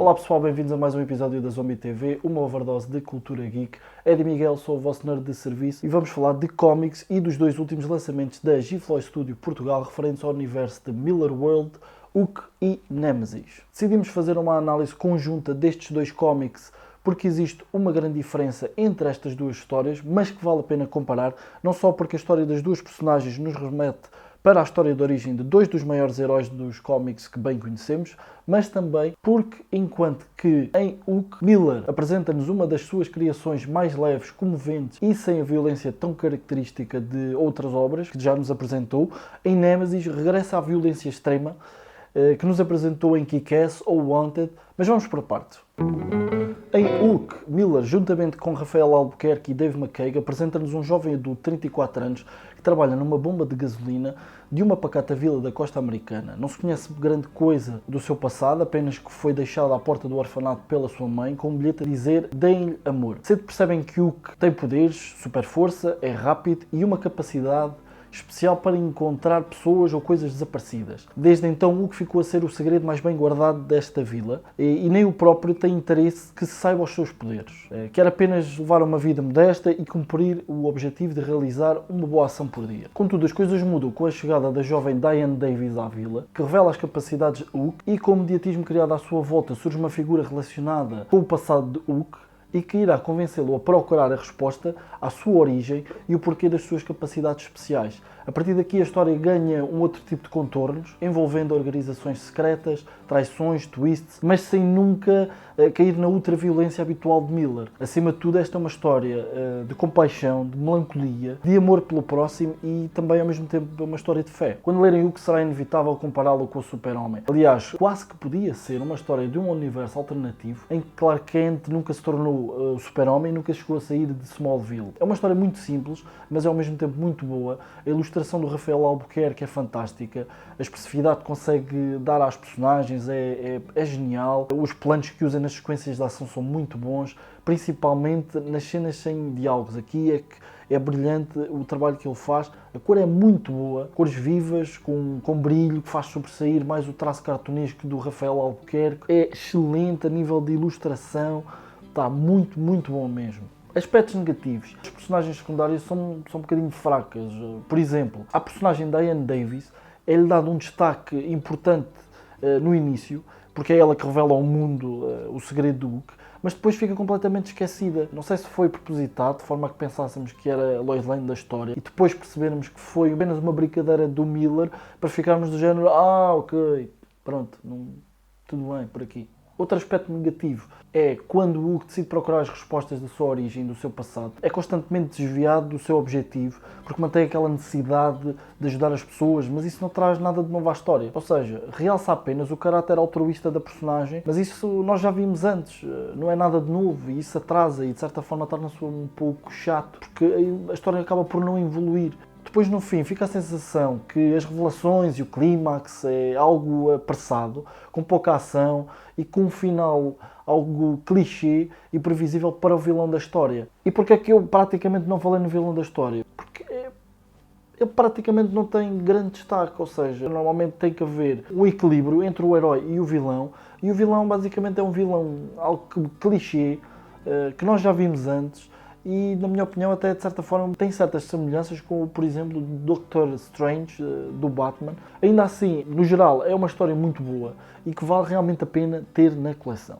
Olá pessoal, bem-vindos a mais um episódio da Zombie TV, uma overdose de cultura geek. É de Miguel, sou o vosso nerd de serviço e vamos falar de cómics e dos dois últimos lançamentos da Gifloy Studio Portugal referentes ao universo de Miller World, Hook e Nemesis. Decidimos fazer uma análise conjunta destes dois cómics porque existe uma grande diferença entre estas duas histórias, mas que vale a pena comparar, não só porque a história das duas personagens nos remete para a história de origem de dois dos maiores heróis dos cómics que bem conhecemos, mas também porque, enquanto que em Hook, Miller apresenta-nos uma das suas criações mais leves, comoventes e sem a violência tão característica de outras obras que já nos apresentou, em Nemesis regressa à violência extrema que nos apresentou em Kick-Ass ou Wanted, mas vamos por partes. Em Hook, Miller, juntamente com Rafael Albuquerque e Dave McCaig, apresenta-nos um jovem adulto de 34 anos que trabalha numa bomba de gasolina de uma pacata vila da costa americana. Não se conhece grande coisa do seu passado, apenas que foi deixado à porta do orfanato pela sua mãe com um bilhete a dizer "Deem-lhe amor". Cedo percebem que Hook tem poderes, super força, é rápido e uma capacidade especial para encontrar pessoas ou coisas desaparecidas. Desde então, Hook ficou a ser o segredo mais bem guardado desta vila e nem o próprio tem interesse que se saiba os seus poderes. Quer apenas levar uma vida modesta e cumprir o objetivo de realizar uma boa ação por dia. Contudo, as coisas mudam com a chegada da jovem Diane Davis à vila, que revela as capacidades de Hook e com o mediatismo criado à sua volta surge uma figura relacionada com o passado de Hook e que irá convencê-lo a procurar a resposta à sua origem e o porquê das suas capacidades especiais. A partir daqui a história ganha um outro tipo de contornos, envolvendo organizações secretas, traições, twists, mas sem nunca cair na ultraviolência habitual de Miller. Acima de tudo, esta é uma história de compaixão, de melancolia, de amor pelo próximo e também ao mesmo tempo uma história de fé. Quando lerem o que será inevitável compará-lo com o Super-Homem. Aliás, quase que podia ser uma história de um universo alternativo em que Clark Kent nunca se tornou o Super-Homem e nunca chegou a sair de Smallville. É uma história muito simples, mas é ao mesmo tempo muito boa. A ilustração do Rafael Albuquerque é fantástica, a expressividade que consegue dar às personagens é genial, os planos que usa nas sequências de ação são muito bons, principalmente nas cenas sem diálogos. Aqui é brilhante o trabalho que ele faz, a cor é muito boa, cores vivas, com brilho, que faz sobressair mais o traço cartunesco do Rafael Albuquerque, é excelente a nível de ilustração, está muito, muito bom mesmo. Aspectos negativos. As personagens secundárias são um bocadinho fracas. Por exemplo, a personagem Diane Davis é-lhe dado um destaque importante no início, porque é ela que revela ao mundo o segredo do Hook, mas depois fica completamente esquecida. Não sei se foi propositado, de forma a que pensássemos que era a Lois Lane da história, e depois percebermos que foi apenas uma brincadeira do Miller para ficarmos do género ok, pronto, tudo bem por aqui. Outro aspecto negativo é quando o Hook decide procurar as respostas da sua origem, do seu passado. É constantemente desviado do seu objetivo, porque mantém aquela necessidade de ajudar as pessoas, mas isso não traz nada de novo à história. Ou seja, realça apenas o caráter altruísta da personagem, mas isso nós já vimos antes, não é nada de novo, e isso atrasa e de certa forma torna-se um pouco chato, porque a história acaba por não evoluir. Depois, no fim, fica a sensação que as revelações e o clímax é algo apressado, com pouca ação e com um final algo clichê e previsível para o vilão da história. E porquê é que eu praticamente não falei no vilão da história? Porque ele praticamente não tem grande destaque, ou seja, normalmente tem que haver um equilíbrio entre o herói e o vilão basicamente é um vilão algo clichê, que nós já vimos antes, e, na minha opinião, até de certa forma tem certas semelhanças com, por exemplo, o Doctor Strange do Batman. Ainda assim, no geral, é uma história muito boa e que vale realmente a pena ter na coleção.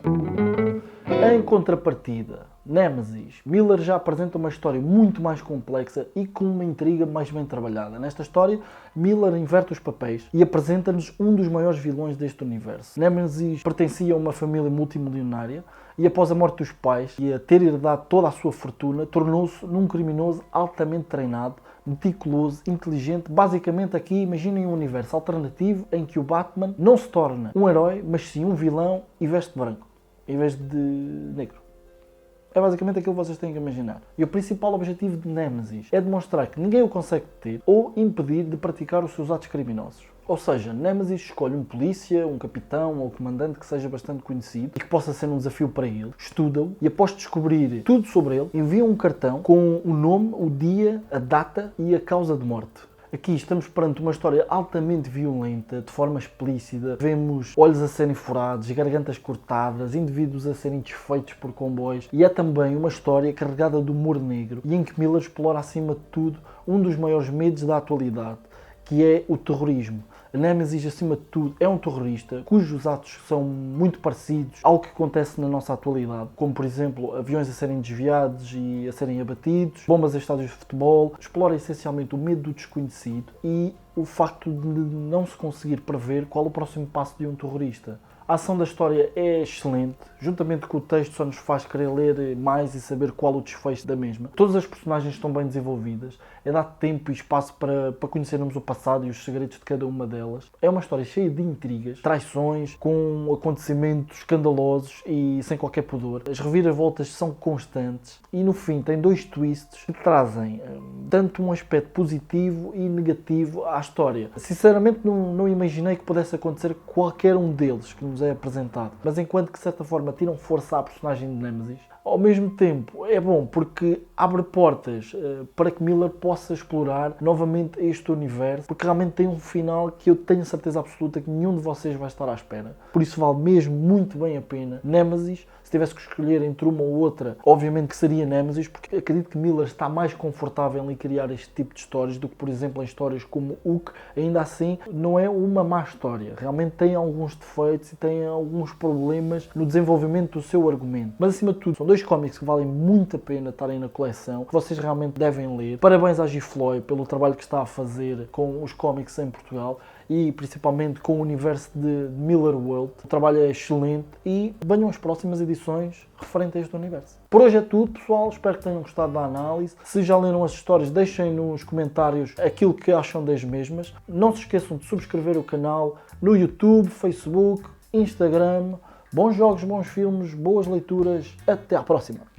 Em contrapartida, Nemesis, Miller já apresenta uma história muito mais complexa e com uma intriga mais bem trabalhada. Nesta história, Miller inverte os papéis e apresenta-nos um dos maiores vilões deste universo. Nemesis pertencia a uma família multimilionária e após a morte dos pais e a ter herdado toda a sua fortuna, tornou-se num criminoso altamente treinado, meticuloso, inteligente. Basicamente aqui imaginem um universo alternativo em que o Batman não se torna um herói, mas sim um vilão e veste branco, em vez de negro. É basicamente aquilo que vocês têm que imaginar. E o principal objetivo de Nemesis é demonstrar que ninguém o consegue deter ou impedir de praticar os seus atos criminosos. Ou seja, Nemesis escolhe um polícia, um capitão ou comandante que seja bastante conhecido e que possa ser um desafio para ele, estuda-o e após descobrir tudo sobre ele, envia um cartão com o nome, o dia, a data e a causa de morte. Aqui estamos perante uma história altamente violenta, de forma explícita. Vemos olhos a serem furados, gargantas cortadas, indivíduos a serem desfeitos por comboios. E é também uma história carregada de humor negro e em que Miller explora, acima de tudo, um dos maiores medos da atualidade, que é o terrorismo. Nemesis, acima de tudo, é um terrorista cujos atos são muito parecidos ao que acontece na nossa atualidade, como, por exemplo, aviões a serem desviados e a serem abatidos, bombas em estádios de futebol. Explora essencialmente o medo do desconhecido e o facto de não se conseguir prever qual o próximo passo de um terrorista. A ação da história é excelente, juntamente com o texto só nos faz querer ler mais e saber qual o desfecho da mesma. Todas as personagens estão bem desenvolvidas, é dado tempo e espaço para conhecermos o passado e os segredos de cada uma delas. É uma história cheia de intrigas, traições, com acontecimentos escandalosos e sem qualquer pudor. As reviravoltas são constantes e no fim tem 2 twists que trazem tanto um aspecto positivo e negativo à história. Sinceramente não imaginei que pudesse acontecer qualquer um deles que nos é apresentado, mas enquanto que de certa forma tiram força à personagem de Nemesis, ao mesmo tempo é bom porque abre portas para que Miller possa explorar novamente este universo, porque realmente tem um final que eu tenho certeza absoluta que nenhum de vocês vai estar à espera. Por isso vale mesmo muito bem a pena. Nemesis, se tivesse que escolher entre uma ou outra, obviamente que seria Nemesis, porque acredito que Miller está mais confortável em criar este tipo de histórias do que, por exemplo, em histórias como Hook. Ainda assim, não é uma má história. Realmente tem alguns defeitos e tem alguns problemas no desenvolvimento do seu argumento. Mas, acima de tudo, são 2 cómics que valem muito a pena estarem na coleção, que vocês realmente devem ler. Parabéns à Gifloy pelo trabalho que está a fazer com os cómics em Portugal e principalmente com o universo de Miller World. O trabalho é excelente e venham as próximas edições referentes a este universo. Por hoje é tudo, pessoal. Espero que tenham gostado da análise. Se já leram as histórias, deixem nos comentários aquilo que acham das mesmas. Não se esqueçam de subscrever o canal no YouTube, Facebook, Instagram. Bons jogos, bons filmes, boas leituras. Até à próxima!